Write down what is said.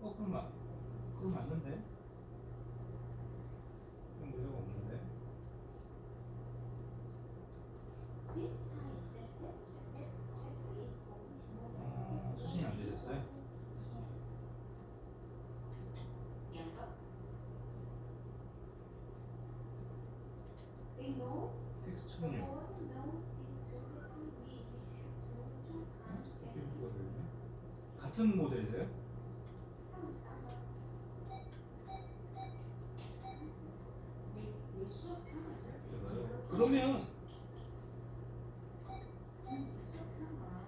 그럼 맞는데? 그럼 문제가 없는데? 수신이 안 되셨어요? 텍스처는요? 같은 모델이세요? 그러면